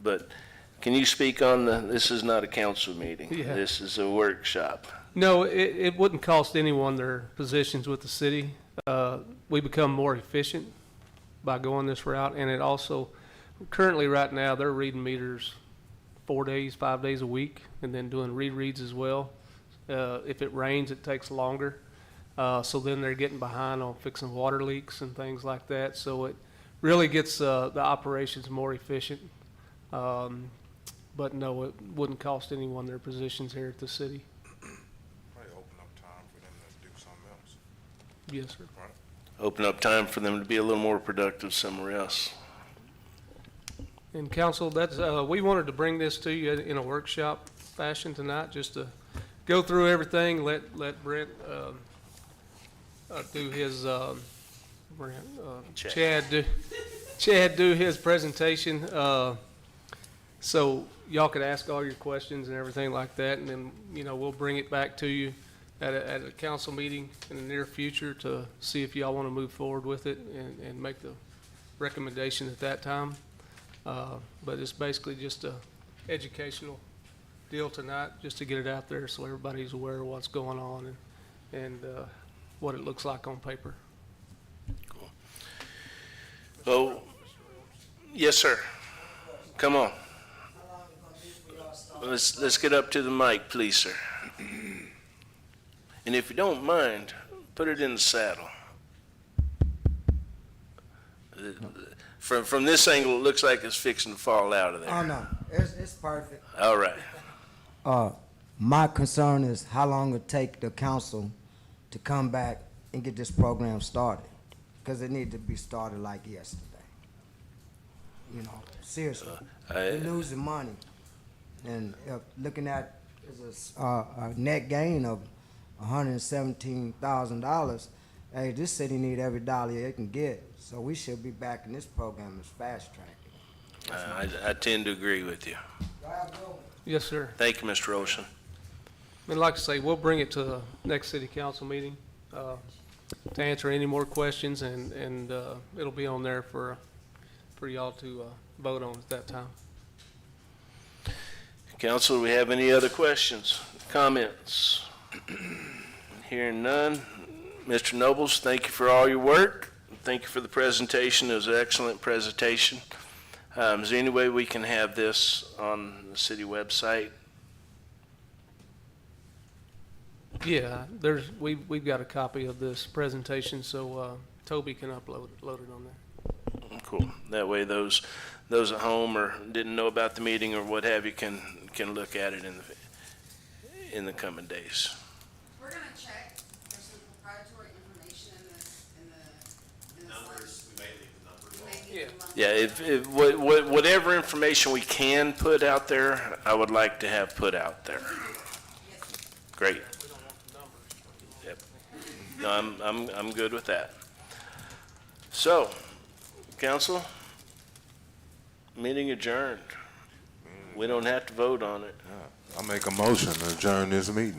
but can you speak on this is not a council meeting. Yeah. This is a workshop. No, it wouldn't cost anyone their positions with the city. We become more efficient by going this route, and it also, currently right now, they're reading meters 4 days, 5 days a week, and then doing rereads as well. If it rains, it takes longer. So then they're getting behind on fixing water leaks and things like that. So it really gets the operations more efficient. But no, it wouldn't cost anyone their positions here at the city. Probably open up time for them to do something else. Yes, sir. Open up time for them to be a little more productive somewhere else. And council, that's, we wanted to bring this to you in a workshop fashion tonight, just to go through everything, let Brent, do his, Chad do his presentation. So y'all could ask all your questions and everything like that, and then, we'll bring it back to you at a council meeting in the near future to see if y'all want to move forward with it and make the recommendation at that time. But it's basically just a educational deal tonight, just to get it out there so everybody's aware of what's going on and what it looks like on paper. Oh, yes, sir. Come on. Let's get up to the mic, please, sir. And if you don't mind, put it in the saddle. From this angle, it looks like it's fixing to fall out of there. Oh no, it's perfect. All right. My concern is how long it take the council to come back and get this program started, because it need to be started like yesterday. Seriously, we're losing money, and looking at is a net gain of $117,000. Hey, this city need every dollar it can get, so we should be back in this program as fast track. I tend to agree with you. Yes, sir. Thank you, Mr. Olson. And like I say, we'll bring it to the next city council meeting to answer any more questions, and it'll be on there for y'all to vote on at that time. Council, do we have any other questions, comments? Hearing none. Mr. Nobles, thank you for all your work. Thank you for the presentation. It was an excellent presentation. Is there any way we can have this on the city website? Yeah, we've got a copy of this presentation, so Toby can load it on there. Cool. That way those at home or didn't know about the meeting or what have you can look at it in the coming days. We're gonna check, there's some proprietary information in the numbers, we may need the numbers. Yeah, whatever information we can put out there, I would like to have put out there. Great. Yep. No, I'm good with that. So, council, meeting adjourned. We don't have to vote on it. I make a motion to adjourn this meeting.